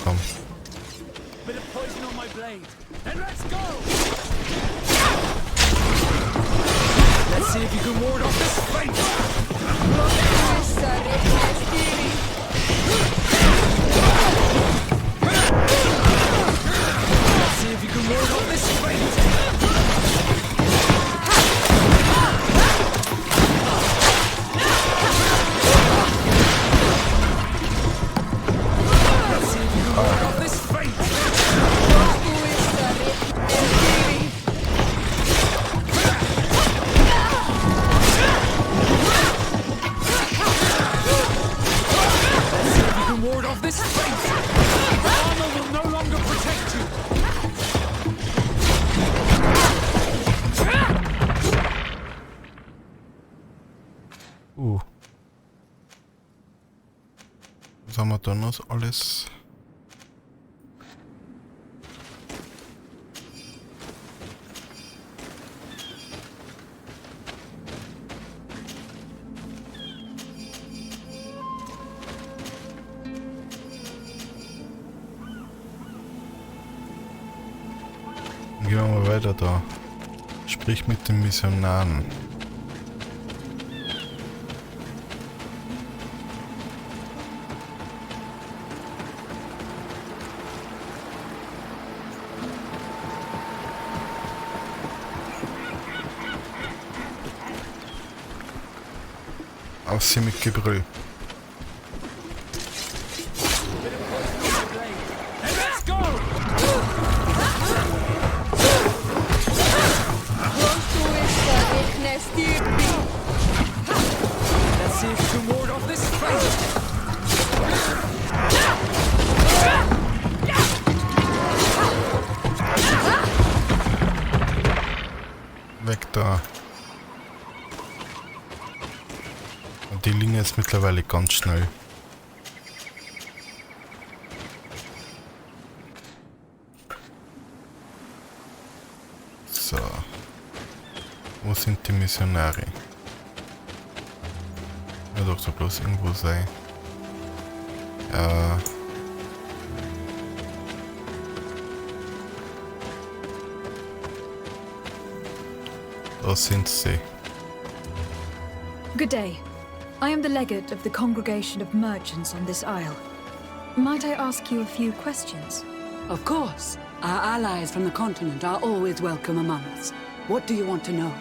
komm. Bit of poison on my blade. Then let's go! Let's see if you can ward off this fate! Let's see if you can ward off this fate! Was haben wir da noch alles? Gehen wir mal weiter da. Sprich mit den Missionaren. Aus sie mit Gebrüll. Weg da. Und die Linie ist mittlerweile ganz schnell. So. Wo sind die Missionare? Ja, doch so bloß irgendwo sein. Ja. Da sind sie. Good day. I am the legate of the congregation of merchants on this isle. Might I ask you a few questions? Of course. Our allies from the continent are always welcome among us. What do you want to know?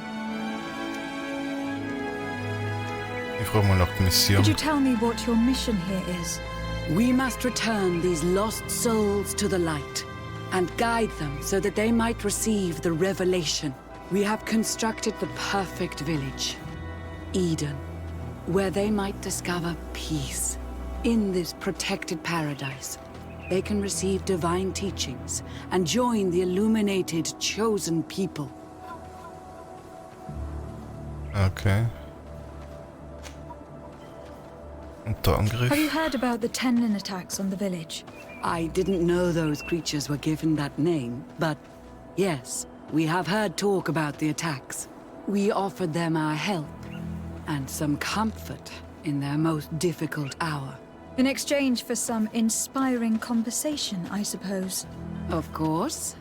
Ich frage mal nach der Mission. Could you tell me what your mission here is? We must return these lost souls to the light and guide them so that they might receive the revelation. We have constructed the perfect village, Eden, where they might discover peace. In this protected paradise, they can receive divine teachings and join the illuminated, chosen people. Okay. Und der Angriff? Have you heard about the Tenlin attacks on the village? I didn't know those creatures were given that name, but yes, we have heard talk about the attacks. We offered them our help and some comfort in their most difficult hour. In exchange for some inspiring conversation, I suppose. Of course.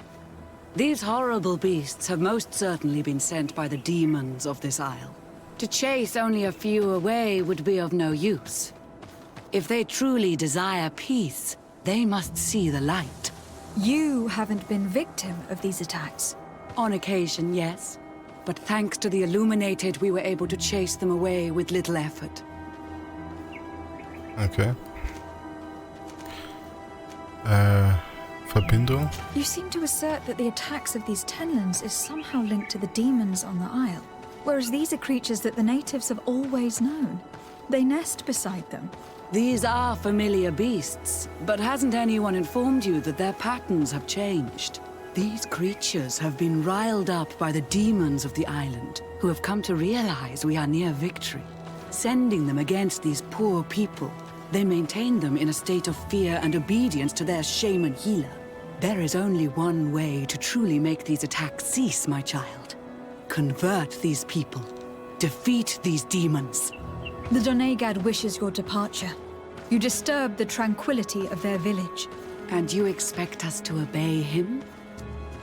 These horrible beasts have most certainly been sent by the demons of this isle. To chase only a few away would be of no use. If they truly desire peace, they must see the light. You haven't been victim of these attacks. On occasion, yes. But thanks to the Illuminated, we were able to chase them away with little effort. Okay. Verbindung? You seem to assert that the attacks of these Tenlins is somehow linked to the demons on the isle, whereas these are creatures that the natives have always known. They nest beside them. These are familiar beasts, but hasn't anyone informed you that their patterns have changed? These creatures have been riled up by the demons of the island, who have come to realize we are near victory. Sending them against these poor people, they maintain them in a state of fear and obedience to their shaman healer. There is only one way to truly make these attacks cease, my child. Convert these people. Defeat these demons. The Donegad wishes your departure. You disturb the tranquility of their village. And you expect us to obey him?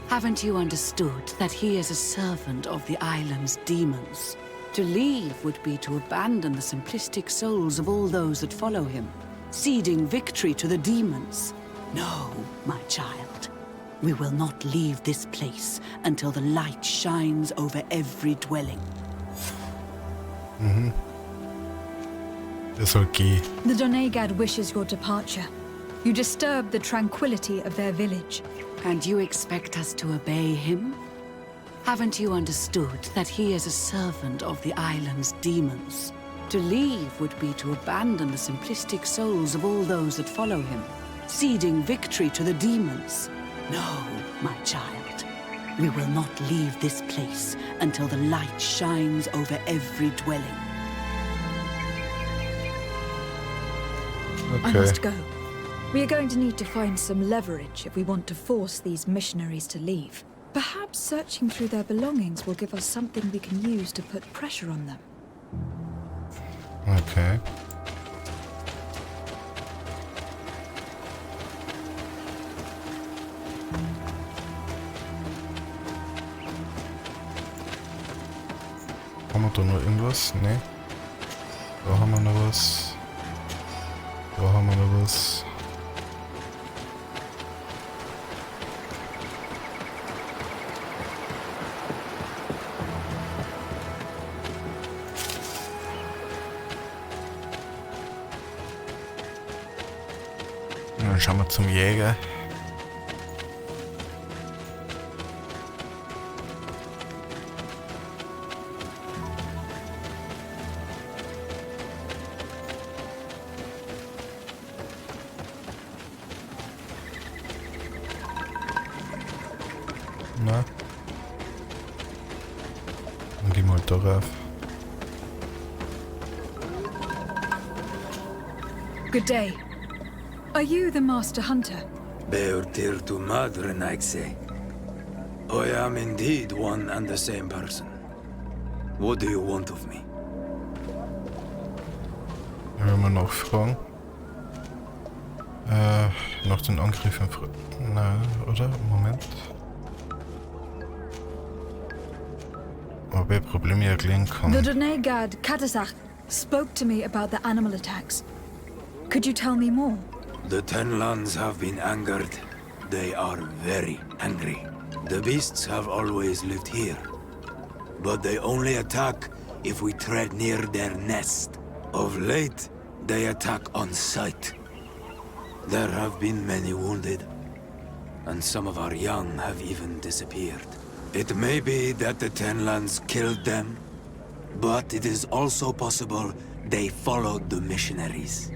Haven't you understood that he is a servant of the island's demons? To leave would be to abandon the simplistic souls of all those that follow him, ceding victory to the demons. No, my child. We will not leave this place until the light shines over every dwelling. Er soll gehen. The Donegad wishes your departure. You disturb the tranquility of their village. And you expect us to obey him? Haven't you understood that he is a servant of the island's demons? To leave would be to abandon the simplistic souls of all those that follow him, ceding victory to the demons. No, my child. We will not leave this place until the light shines over every dwelling. I Okay. must go. We are going to need to find some leverage if we want to force these missionaries to leave. Perhaps searching through their belongings will give us something we can use to put pressure on them. Okay. Haben wir da noch irgendwas? Ne. Da haben wir noch was. Da haben wir noch was. Dann schauen wir zum Jäger. Na? Dann gehen wir halt darauf. Good day. Are you the master hunter? Beurtir tu madre, Naixe. I am indeed one and the same person. What do you want of me? Wenn wir nachfragen. Nach den Angriffen. Nein, oder? Moment. Ob ich Probleme erklären kann. The Donegad Katasach spoke to me about the animal attacks. Could you tell me more? The Tenlands have been angered. They are very angry. The beasts have always lived here. But they only attack if we tread near their nest. Of late, they attack on sight. There have been many wounded, and some of our young have even disappeared. It may be that the Tenlands killed them, but it is also possible they followed the missionaries.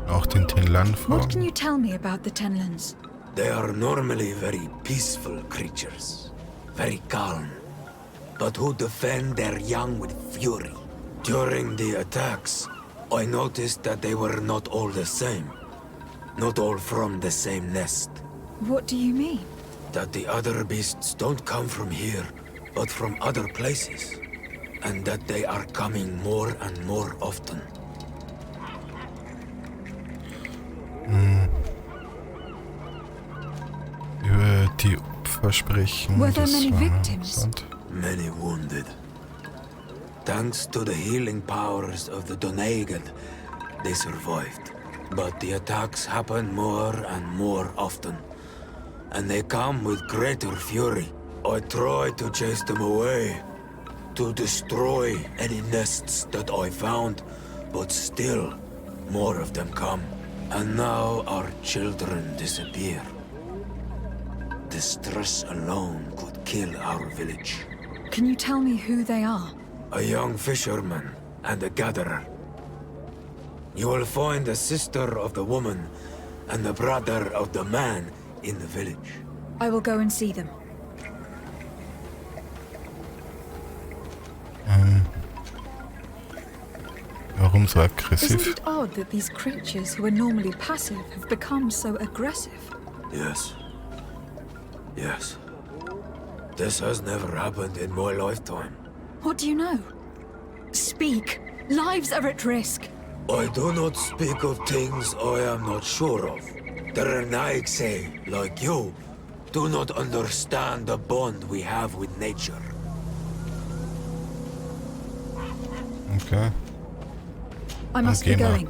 Auch den Tenland What can fragen. you tell me about the Tenlands? They are normally very peaceful creatures, very calm, but who defend their young with fury. During the attacks, I noticed that they were not all the same. Not all from the same nest. What do you mean? That the other beasts don't come from here, but from other places. And that they are coming more and more often. Über die Opfer sprechen. Were there das many war victims? interessant. Many wounded. Thanks to the healing powers of the Donegad, they survived. But the attacks happen more and more often. And they come with greater fury. I try to chase them away, to destroy any nests that I found, but still, more of them come. And now our children disappear. The stress alone could kill our village. Can you tell me who they are? A young fisherman and a gatherer. You will find the sister of the woman and the brother of the man in the village. I will go and see them. Warum so Isn't aggressiv? it odd that these creatures who are normally passive have become so aggressive? Yes. Yes. This has never happened in my lifetime. What do you know? Speak! Lives are at risk! I do not speak of things I am not sure of. The Reichtümer, like you, do not understand the bond we have with nature. Okay. I must be geh mal. going.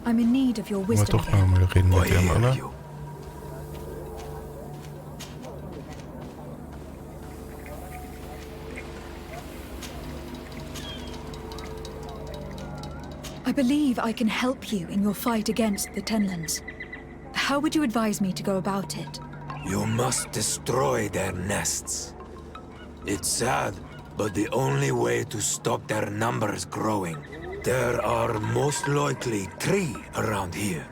I'm in need of your Wollen wir wisdom doch noch again. mal reden I mit dem, hear oder? you. I believe I can help you in your fight against the Tenlands. How would you advise me to go about it? You must destroy their nests. It's sad, but the only way to stop their numbers growing. There are most likely 3 around here.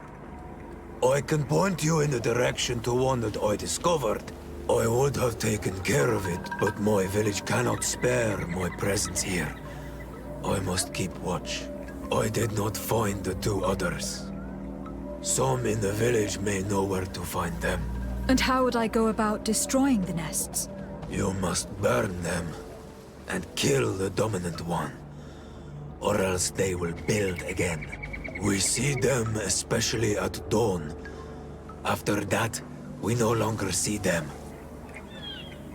I can point you in the direction to one that I discovered. I would have taken care of it, but my village cannot spare my presence here. I must keep watch. I did not find the 2 others. Some in the village may know where to find them. And how would I go about destroying the nests? You must burn them and kill the dominant one, or else they will build again. We see them especially at dawn. After that, we no longer see them.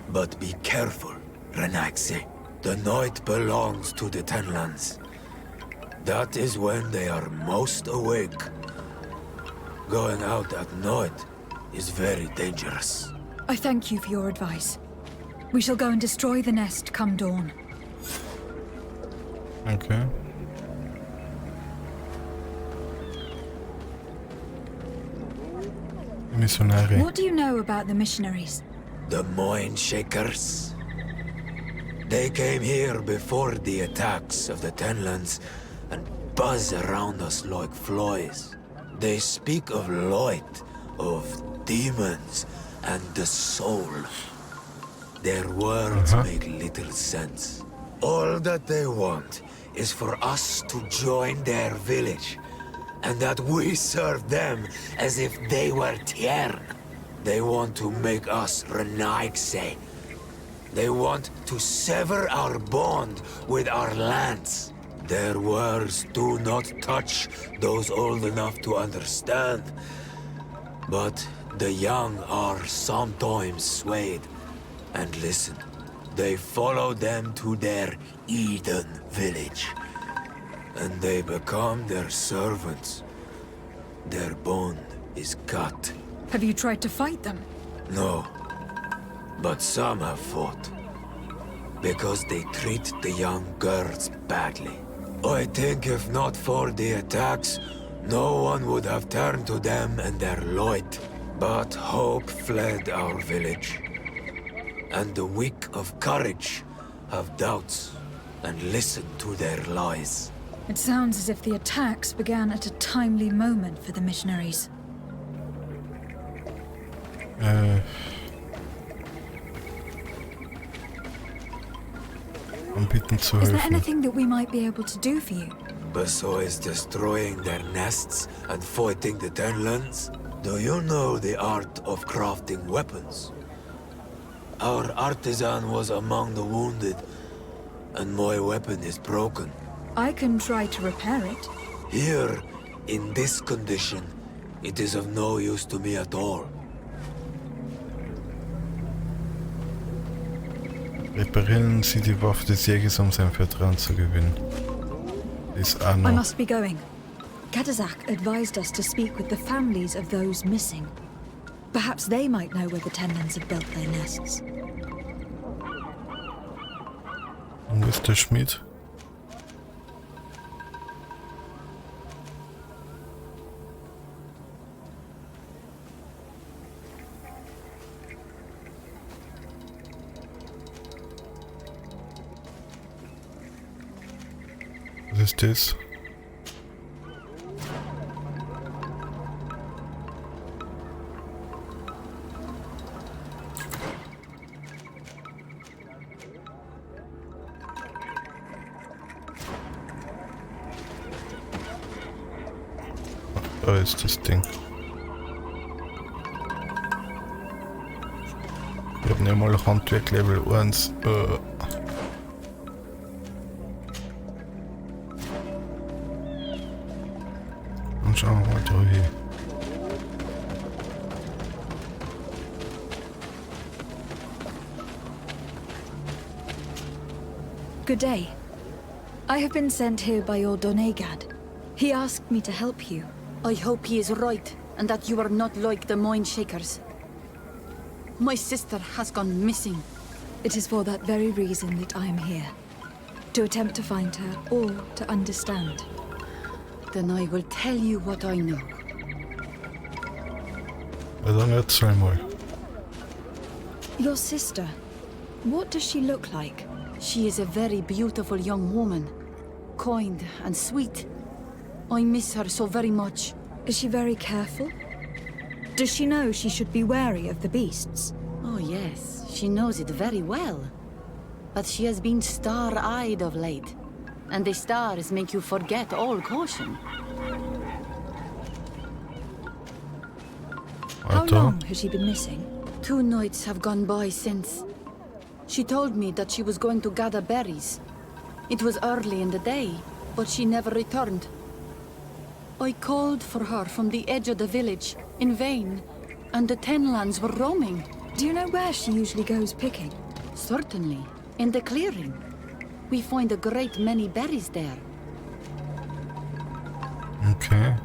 But be careful, Renaxe. The night belongs to the Tenlands. That is when they are most awake. Going out at night is very dangerous. I thank you for your advice. We shall go and destroy the nest come dawn. Okay. Missionary. What do you know about the missionaries? The Mind Shakers. They came here before the attacks of the Tenlands and buzz around us like flies. They speak of light, of demons, and the soul. Their words make little sense. All that they want is for us to join their village, and that we serve them as if they were Tiern. They want to make us Renaigse. They want to sever our bond with our lands. Their words do not touch those old enough to understand. But the young are sometimes swayed. And listen, they follow them to their Eden village. And they become their servants. Their bond is cut. Have you tried to fight them? No, but some have fought. Because they treat the young girls badly. I think if not for the attacks, no one would have turned to them and their light. But hope fled our village. And the weak of courage have doubts and listen to their lies. It sounds as if the attacks began at a timely moment for the missionaries. Anbieten zu Is there helfen. anything that we might be able to do for you? Besides destroying their nests and fighting the Tenlands, do you know the art of crafting weapons? Our artisan was among the wounded, and my weapon is broken. I can try to repair it. Here, in this condition, it is of no use to me at all. Reparieren Sie die Waffe des Jägers, um sein Vertrauen zu gewinnen. Ist auch I noch. must be going. Katazak advised us to speak with the families of those missing. Perhaps they might know where the Tenlands have built their nests. Und wo ist der Schmied? Was ist das? Da ist das Ding. Ich habe nicht mal Handwerk Level 1. Und schauen wir mal da hin. Good day. I have been sent here by your Donegad. He asked me to help you. I hope he is right, and that you are not like the Mind Shakers. My sister has gone missing. It is for that very reason that I am here. To attempt to find her, or to understand. Then I will tell you what I know. Dann erzähl mal. Your sister, what does she look like? She is a very beautiful young woman. Kind and sweet. I miss her so very much. Is she very careful? Does she know she should be wary of the beasts? Oh yes, she knows it very well. But she has been star-eyed of late. And the stars make you forget all caution. How long has she been missing? 2 nights have gone by since. She told me that she was going to gather berries. It was early in the day, but she never returned. I called for her from the edge of the village, in vain, and the Tenlands were roaming. Do you know where she usually goes picking? Certainly, in the clearing. We find a great many berries there. Okay.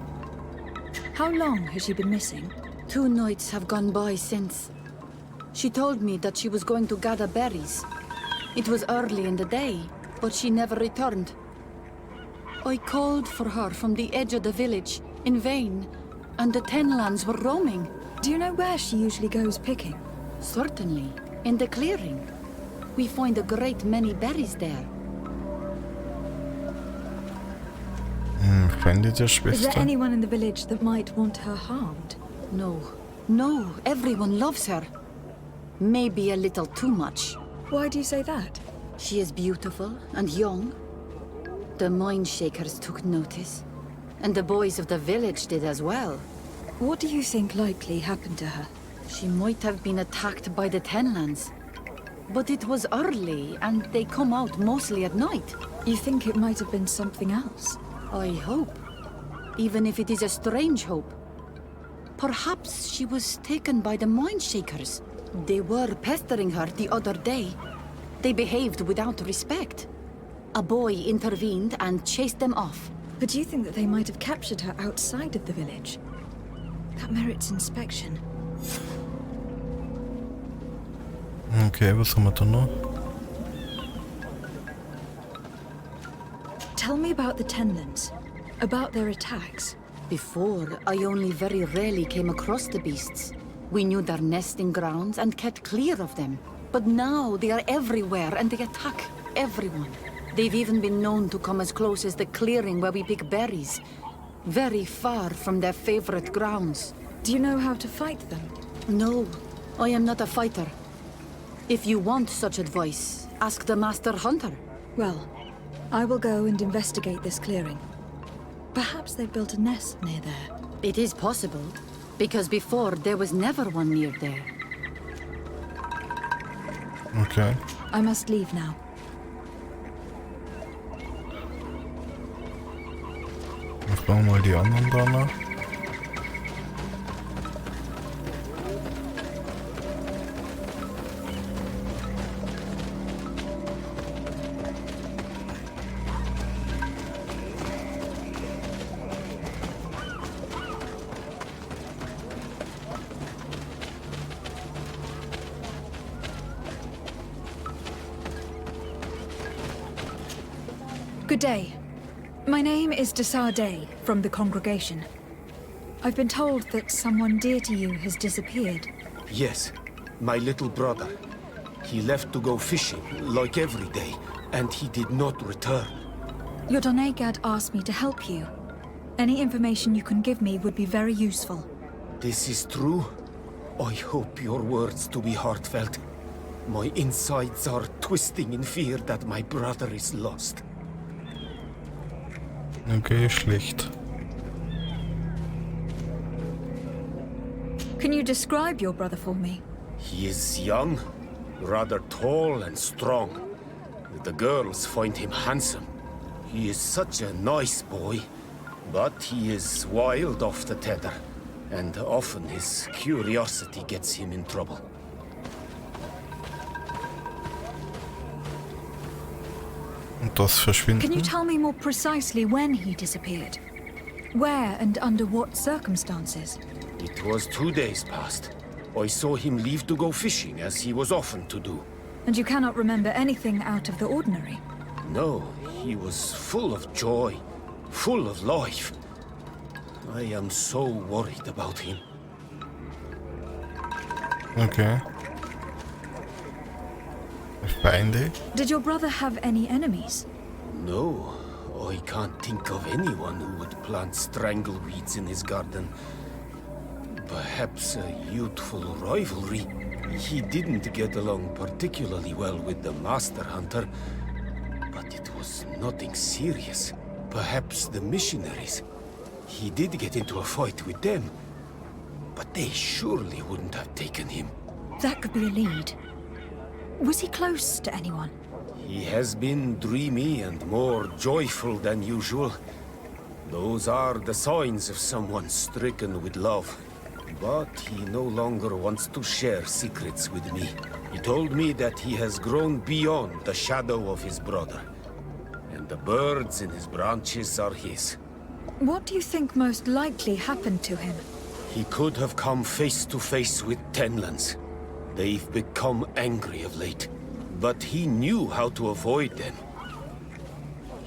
How long has she been missing? 2 nights have gone by since. She told me that she was going to gather berries. It was early in the day, but she never returned. I called for her from the edge of the village, in vain, and the Tenlands were roaming. Do you know where she usually goes picking? Certainly, in the clearing. We find a great many berries there. Feinde der Is there Schwester. anyone in the village that might want her harmed? No, everyone loves her. Maybe a little too much. Why do you say that? She is beautiful and young. The Mind Shakers took notice, and the boys of the village did as well. What do you think likely happened to her? She might have been attacked by the Tenlands. But it was early, and they come out mostly at night. You think it might have been something else? I hope. Even if it is a strange hope. Perhaps she was taken by the Mind Shakers. They were pestering her the other day. They behaved without respect. A boy intervened and chased them off. But do you think that they might have captured her outside of the village? That merits inspection. Okay, was haben wir da noch? Tell me about the Tenlands. About their attacks. Before, I only very rarely came across the beasts. We knew their nesting grounds and kept clear of them. But now they are everywhere and they attack everyone. They've even been known to come as close as the clearing where we pick berries. Very far from their favorite grounds. Do you know how to fight them? No, I am not a fighter. If you want such advice, ask the Master Hunter. Well, I will go and investigate this clearing. Perhaps they've built a nest near there. It is possible, because before there was never one near there. Okay. I must leave now. Wir fragen mal die anderen danach. Good day. My name is Desardet from the congregation. I've been told that someone dear to you has disappeared. Yes, my little brother. He left to go fishing, like every day, and he did not return. Your Donegad asked me to help you. Any information you can give me would be very useful. This is true? I hope your words to be heartfelt. My insides are twisting in fear that my brother is lost. Okay, schlecht. Can you describe your brother for me? He is young, rather tall and strong. The girls find him handsome. He is such a nice boy, but he is wild off the tether, and often his curiosity gets him in trouble. Und das Verschwinden? Can you tell me more precisely when he disappeared? Where and under what circumstances? It was 2 days past. I saw him leave to go fishing, as he was often to do. And you cannot remember anything out of the ordinary? No, he was full of joy, full of life. I am so worried about him. Okay. Feinde? Did your brother have any enemies? No, I can't think of anyone who would plant strangleweeds in his garden. Perhaps a youthful rivalry. He didn't get along particularly well with the Master Hunter, but it was nothing serious. Perhaps the missionaries. He did get into a fight with them, but they surely wouldn't have taken him. That could be a lead. Was he close to anyone? He has been dreamy and more joyful than usual. Those are the signs of someone stricken with love. But he no longer wants to share secrets with me. He told me that he has grown beyond the shadow of his brother. And the birds in his branches are his. What do you think most likely happened to him? He could have come face to face with Tenlands. They've become angry of late. But he knew how to avoid them.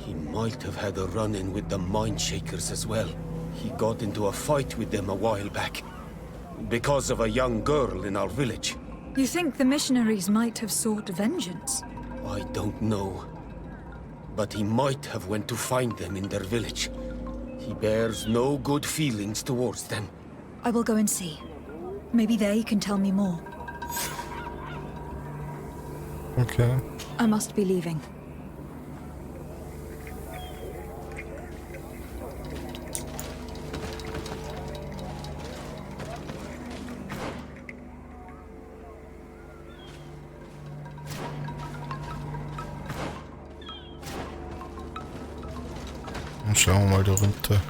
He might have had a run-in with the Mindshakers as well. He got into a fight with them a while back. Because of a young girl in our village. You think the missionaries might have sought vengeance? I don't know. But he might have went to find them in their village. He bears no good feelings towards them. I will go and see. Maybe they can tell me more. Okay. I must be leaving. Dann schauen wir mal da runter.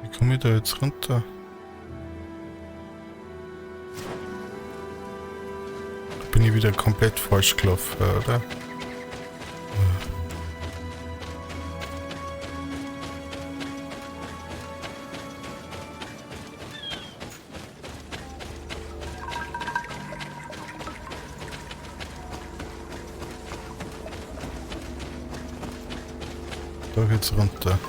Wie komme ich da jetzt runter? Da bin ich wieder komplett falsch gelaufen, oder? Da geht's runter.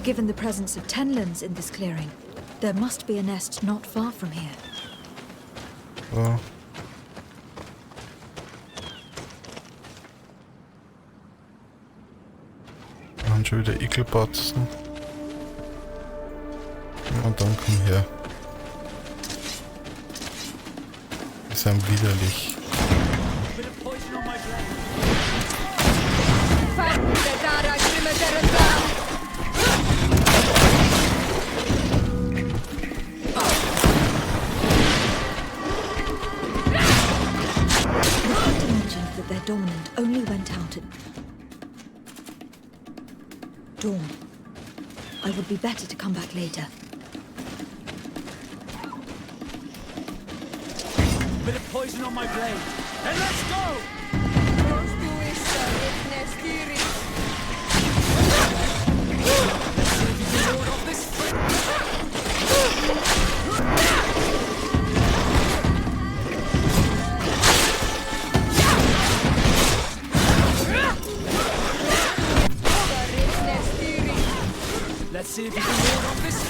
Given the presence of Tenlands in this clearing, there must be a nest not far from here. So. Wir haben schon wieder Igelbatzen. Und dann komm her. Die sind widerlich. Bit of poison on my blade. That their dominant only went out at dawn. I would be better to come back later. Bit of poison on my blade. And let's go! Let's see if you can ward off this friend. see if you can hold on this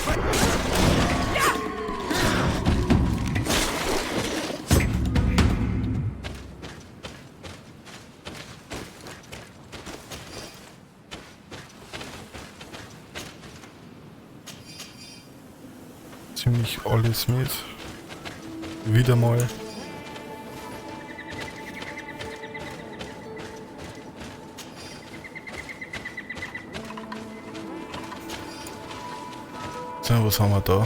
ziemlich alles mit. Wieder mal. So, was haben wir da?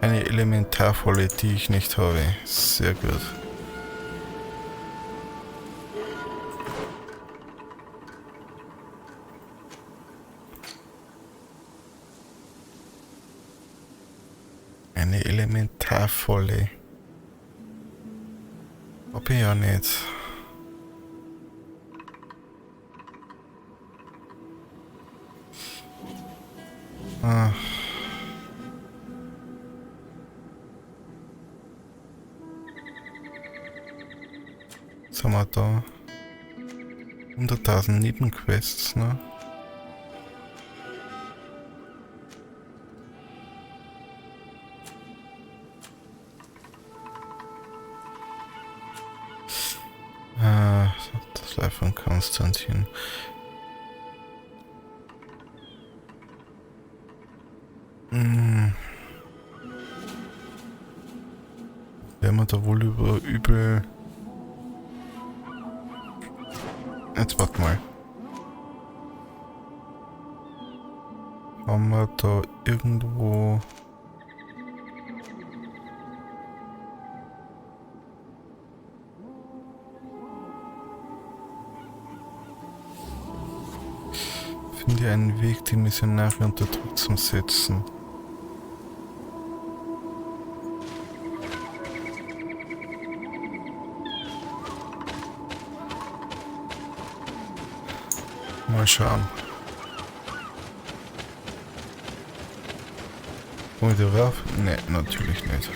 Eine Elementarvolle, die ich nicht habe. Sehr gut. Eine Elementarvolle. Hab ich ja nicht. Ah. Was haben wir da? 100.000 Nebenquests, ne? Das Live von Konstantin. Werden wir da wohl über übel... Jetzt warte mal. Haben wir da irgendwo... Finde einen Weg, die Missionare unter Druck zu setzen. Mal schauen. Komm ich da rauf? Ne, natürlich nicht.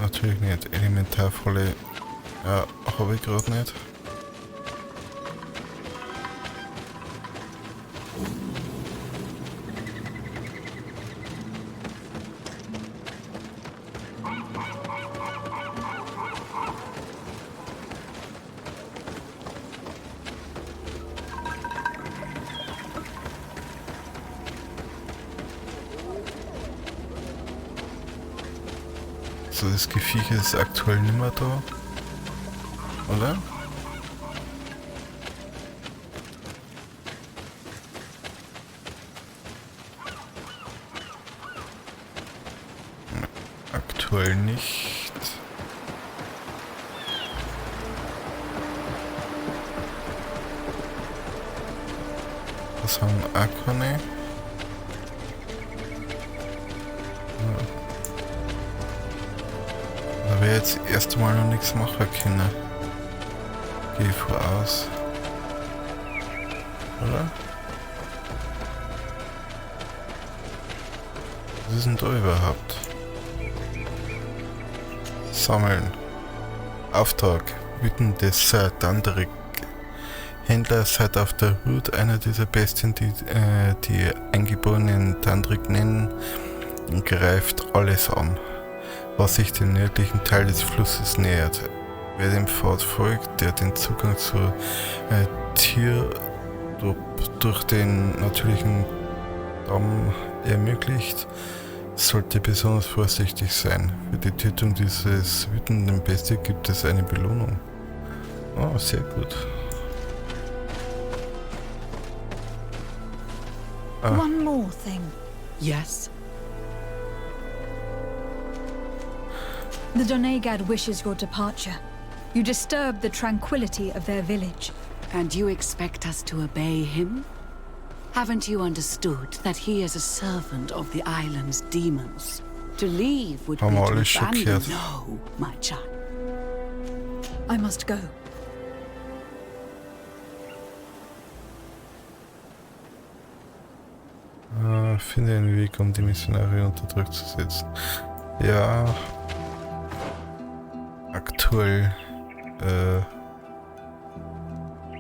Natürlich nicht. Elementarvolle. Ja, habe ich gerade nicht. So, das Geviech ist aktuell nicht mehr da, oder? Aktuell nicht. Das haben auch keine. Da wäre jetzt erst einmal noch nichts machen können. Gehe ich voraus. Oder? Was ist denn da überhaupt? Sammeln. Auftrag. Wütende Tandrik. Händler, seid auf der Hut. Einer dieser Bestien, die die eingeborenen Tandrik nennen, greift alles an, was sich dem nördlichen Teil des Flusses nähert. Wer dem Pfad folgt, der den Zugang zur Tier durch den natürlichen Damm ermöglicht, sollte besonders vorsichtig sein. Für die Tötung dieses wütenden Bestie gibt es eine Belohnung. Oh, sehr gut. One more thing. Yes? The Donegad wishes your departure. You disturb the tranquility of their village. And you expect us to obey him? Haven't you understood that he is a servant of the island's demons? To leave would be Haben wir to alle abandon. schockiert. No, my child. I must go. Finde einen Weg, um die Missionare unter Druck zu setzen. Ja. Aktuell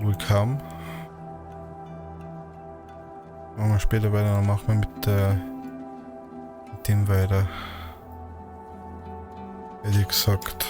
wohl kaum. Machen wir später weiter, dann machen wir mit dem weiter. Hätte ich gesagt.